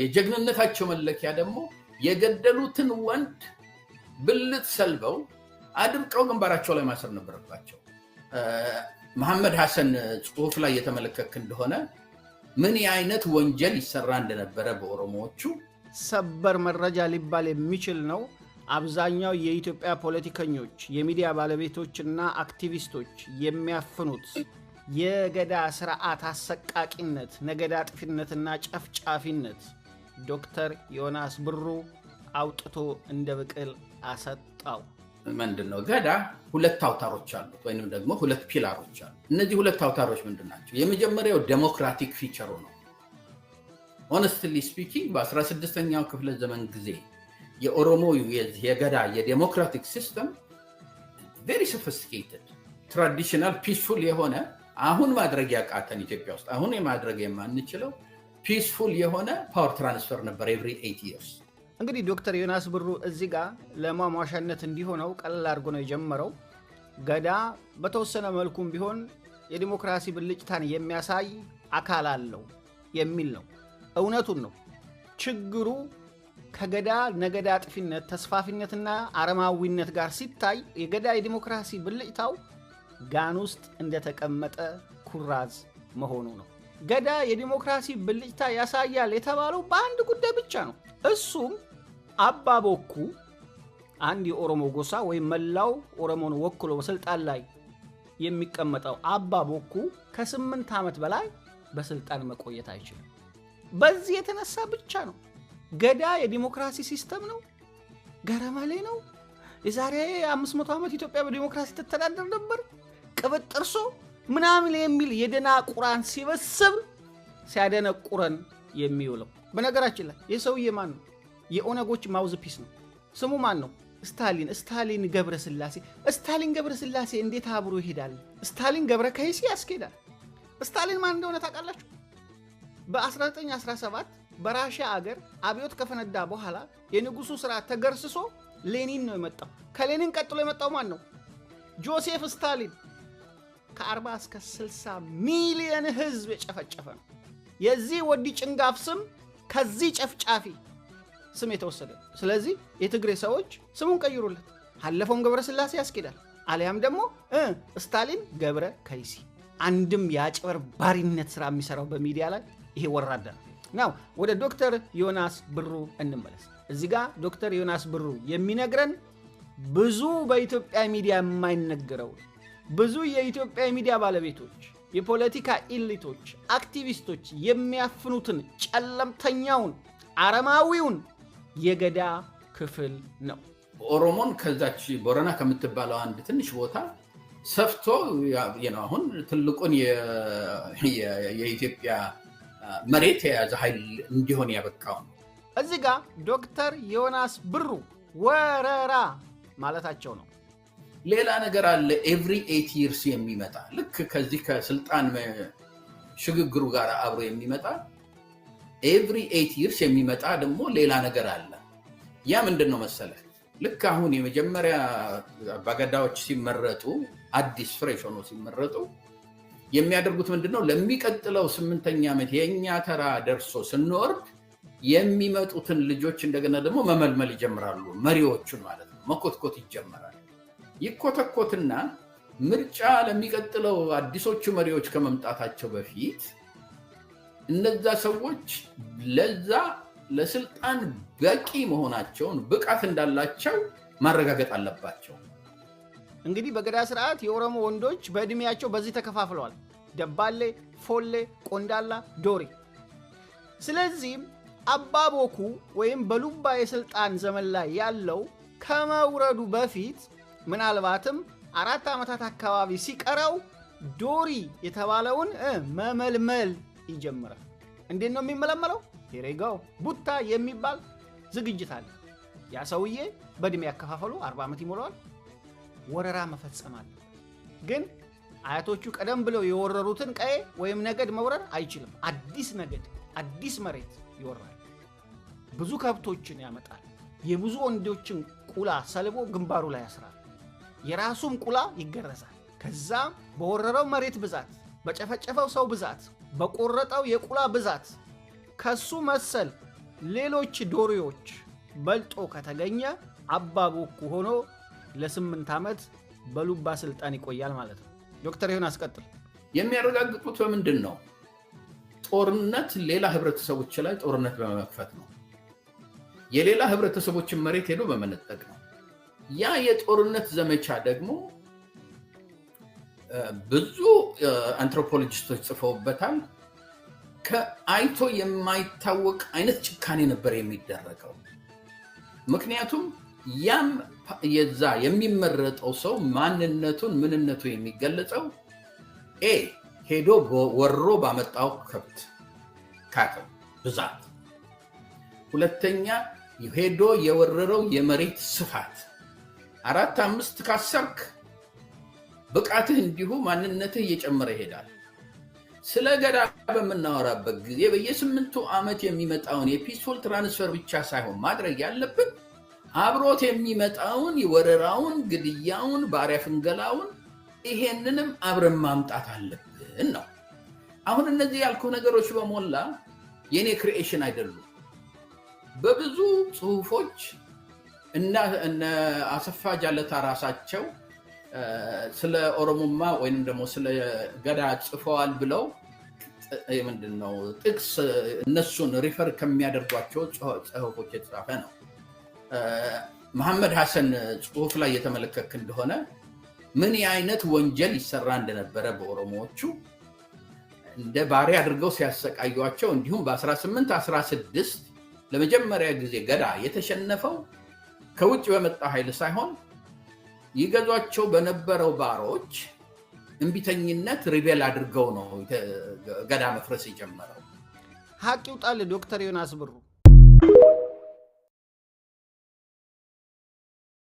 የጀግንነታቸው መለኪያ ደግሞ የገደሉትን ወንድ ብልት ሰልበው አድርቀው ግንባራቸው ላይ ማሰር ነበረባቸው። መሐመድ ሐሰን ጽሑፍ ላይ የተመለከክ እንደሆነ ምን አይነት ወንጀል ይሰራ እንደነበረ በኦሮሞዎቹ ሰበር መረጃ ሊባል የሚችል ነው። አብዛኛው የኢትዮጵያ ፖለቲከኞች፣ የሚዲያ ባለቤቶችና አክቲቪስቶች የሚያፍኑት የገዳ ስርዓት አሰቃቂነት፣ ነገዳ ጥፊነትና ጨፍጫፊነት ዶክተር ዮናስ ብሩ አውጥቶ እንደ ብቅል አሰጣው። ምንድነው? ገዳ ሁለት አውታሮች አሉት ወይንም ደግሞ ሁለት ፒላሮች አሉ። እነዚህ ሁለት አውታሮች ምንድናቸው? የመጀመሪያው ዴሞክራቲክ ፊቸሩ ነው። ሆነስትሊ ስፒኪንግ በ16ኛው ክፍለ ዘመን ጊዜ የኦሮሞ የገዳ የዴሞክራቲክ ሲስተም ቬሪ ሶፊስቲኬትድ ትራዲሽናል ፒስፉል የሆነ አሁን ማድረግ ያቃተን ኢትዮጵያ ውስጥ አሁን የማድረግ የማንችለው ፒስፉል የሆነ ፓወር ትራንስፈር ነበር ኤቭሪ 8 years። እንግዲህ ዶክተር ዮናስ ብሩ እዚህ ጋር ለማሟሻነት እንዲሆነው ቀለል አድርጎ ነው የጀመረው። ገዳ በተወሰነ መልኩም ቢሆን የዲሞክራሲ ብልጭታን የሚያሳይ አካል አለው የሚል ነው። እውነቱን ነው። ችግሩ ከገዳ ነገዳ ጥፊነት፣ ተስፋፊነትና አረማዊነት ጋር ሲታይ የገዳ የዲሞክራሲ ብልጭታው ጋን ውስጥ እንደተቀመጠ ኩራዝ መሆኑ ነው። ገዳ የዲሞክራሲ ብልጭታ ያሳያል የተባለው በአንድ ጉዳይ ብቻ ነው። እሱም አባ ቦኩ አንድ የኦሮሞ ጎሳ ወይም መላው ኦሮሞን ወክሎ በስልጣን ላይ የሚቀመጠው አባ ቦኩ ከ8 ዓመት በላይ በስልጣን መቆየት አይችልም። በዚህ የተነሳ ብቻ ነው። ገዳ የዲሞክራሲ ሲስተም ነው፣ ገረመሌ ነው። የዛሬ 500 ዓመት ኢትዮጵያ በዲሞክራሲ ትተዳደር ነበር፣ ቅብጥርሶ ምናምን የሚል የደናቁራን ሲበስብ ሲያደነቁረን የሚውለው። በነገራችን ላይ የሰውዬ ማን ነው? የኦነጎች ማውዝ ፒስ ነው። ስሙ ማን ነው? ስታሊን ገብረስላሴ። ስታሊን ገብረስላሴ እንዴት አብሮ ይሄዳል? ስታሊን ገብረ ከይሲ ያስኬዳል። ስታሊን ማን እንደሆነ ታውቃላችሁ? በ1917 በራሽያ አገር አብዮት ከፈነዳ በኋላ የንጉሱ ስርዓት ተገርስሶ ሌኒን ነው የመጣው። ከሌኒን ቀጥሎ የመጣው ማን ነው? ጆሴፍ ስታሊን። ከ40 እስከ 60 ሚሊዮን ህዝብ የጨፈጨፈ ነው። የዚህ ወዲ ጭንጋፍ ስም ከዚህ ጨፍጫፊ ስም የተወሰደ። ስለዚህ የትግሬ ሰዎች ስሙን ቀይሩለት። ሐለፎም ገብረ ስላሴ ያስኬዳል፣ አሊያም ደግሞ ስታሊን ገብረ ከይሲ። አንድም የአጭበርባሪነት ስራ የሚሰራው በሚዲያ ላይ ይሄ ወራዳ ነው። ወደ ዶክተር ዮናስ ብሩ እንመለስ። እዚህ ጋር ዶክተር ዮናስ ብሩ የሚነግረን ብዙ በኢትዮጵያ ሚዲያ የማይነገረው ብዙ የኢትዮጵያ ሚዲያ ባለቤቶች፣ የፖለቲካ ኢሊቶች፣ አክቲቪስቶች የሚያፍኑትን ጨለምተኛውን አረማዊውን የገዳ ክፍል ነው። ኦሮሞን ከዛች ቦረና ከምትባለው አንድ ትንሽ ቦታ ሰፍቶ አሁን ትልቁን የኢትዮጵያ መሬት የያዘ ኃይል እንዲሆን ያበቃው ነው። እዚህ ጋር ዶክተር ዮናስ ብሩ ወረራ ማለታቸው ነው። ሌላ ነገር አለ። ኤቭሪ 8 years የሚመጣ ልክ ከዚህ ከስልጣን ሽግግሩ ጋር አብሮ የሚመጣ ኤቭሪ 8 years የሚመጣ ደግሞ ሌላ ነገር አለ። ያ ምንድነው መሰለህ? ልክ አሁን የመጀመሪያ አባገዳዎች ሲመረጡ አዲስ ፍሬሽ ሆኖ ሲመረጡ የሚያደርጉት ምንድነው? ለሚቀጥለው 8ኛ ዓመት የኛ ተራ ደርሶ ስንወርድ የሚመጡትን ልጆች እንደገና ደግሞ መመልመል ይጀምራሉ። መሪዎቹን ማለት ነው። መኮትኮት ይጀምራል። ይኮተኮትና ምርጫ ለሚቀጥለው አዲሶቹ መሪዎች ከመምጣታቸው በፊት እነዛ ሰዎች ለዛ ለስልጣን በቂ መሆናቸውን ብቃት እንዳላቸው ማረጋገጥ አለባቸው። እንግዲህ በገዳ ስርዓት የኦሮሞ ወንዶች በእድሜያቸው በዚህ ተከፋፍለዋል። ደባሌ፣ ፎሌ፣ ቆንዳላ፣ ዶሪ። ስለዚህ አባቦኩ ወይም በሉባ የስልጣን ዘመን ላይ ያለው ከመውረዱ በፊት ምናልባትም 4 ዓመታት አካባቢ ሲቀረው ዶሪ የተባለውን መመልመል ይጀምራል። እንዴት ነው የሚመለመለው? ሄሬጋው ቡታ የሚባል ዝግጅት አለ። ያ ሰውዬ በእድሜ ያከፋፈሉ 40 ዓመት ይሞላዋል። ወረራ መፈጸም አለ። ግን አያቶቹ ቀደም ብለው የወረሩትን ቀዬ ወይም ነገድ መውረር አይችልም። አዲስ ነገድ፣ አዲስ መሬት ይወራል። ብዙ ከብቶችን ያመጣል። የብዙ ወንዶችን ቁላ ሰልቦ ግንባሩ ላይ ያስራል። የራሱም ቁላ ይገረዛል። ከዛም በወረረው መሬት ብዛት፣ በጨፈጨፈው ሰው ብዛት፣ በቆረጠው የቁላ ብዛት ከሱ መሰል ሌሎች ዶሪዎች በልጦ ከተገኘ አባቦኩ ሆኖ ለ8 ዓመት በሉባ ስልጣን ይቆያል ማለት ነው። ዶክተር ዮናስ ቀጥል። የሚያረጋግጡት በምንድን ነው? ጦርነት ሌላ ህብረተሰቦች ላይ ጦርነት በመክፈት ነው። የሌላ ህብረተሰቦችን መሬት ሄዶ በመነጠቅ ነው። ያ የጦርነት ዘመቻ ደግሞ ብዙ አንትሮፖሎጂስቶች ጽፈውበታል። ከአይቶ የማይታወቅ አይነት ጭካኔ ነበር የሚደረገው። ምክንያቱም ያም የዛ የሚመረጠው ሰው ማንነቱን ምንነቱ የሚገለጸው ሄዶ ወሮ ባመጣው ከብት ካተው ብዛት፣ ሁለተኛ ሄዶ የወረረው የመሬት ስፋት፣ 4 5 ካሰርክ ብቃትህ እንዲሁ ማንነትህ እየጨመረ ይሄዳል። ስለ ገዳ በምናወራበት ጊዜ በየ8 ዓመት የሚመጣውን የፒስፉል ትራንስፈር ብቻ ሳይሆን ማድረግ ያለብን አብሮት የሚመጣውን የወረራውን፣ ግድያውን፣ ባሪያ ፍንገላውን ይሄንንም አብረን ማምጣት አለብን ነው። አሁን እነዚህ ያልኩ ነገሮች በሞላ የኔ ክሪኤሽን አይደሉም። በብዙ ጽሁፎች እና አሰፋ ጃለታ ራሳቸው ስለ ኦሮሞማ ወይንም ደግሞ ስለ ገዳ ጽፈዋል ብለው ምንድነው ጥቅስ እነሱን ሪፈር ከሚያደርጓቸው ጽሁፎች የተጻፈ ነው። መሐመድ ሐሰን ጽሁፍ ላይ የተመለከትክ እንደሆነ ምን አይነት ወንጀል ይሰራ እንደነበረ በኦሮሞዎቹ እንደ ባሪያ አድርገው ሲያሰቃዩቸው፣ እንዲሁም በ1816 ለመጀመሪያ ጊዜ ገዳ የተሸነፈው ከውጭ በመጣ ኃይል ሳይሆን ይገዟቸው በነበረው ባሮች እንቢተኝነት ሪቤል አድርገው ነው ገዳ መፍረስ የጀመረው። ሀቅ ይውጣል። ዶክተር ዮናስ ብሩ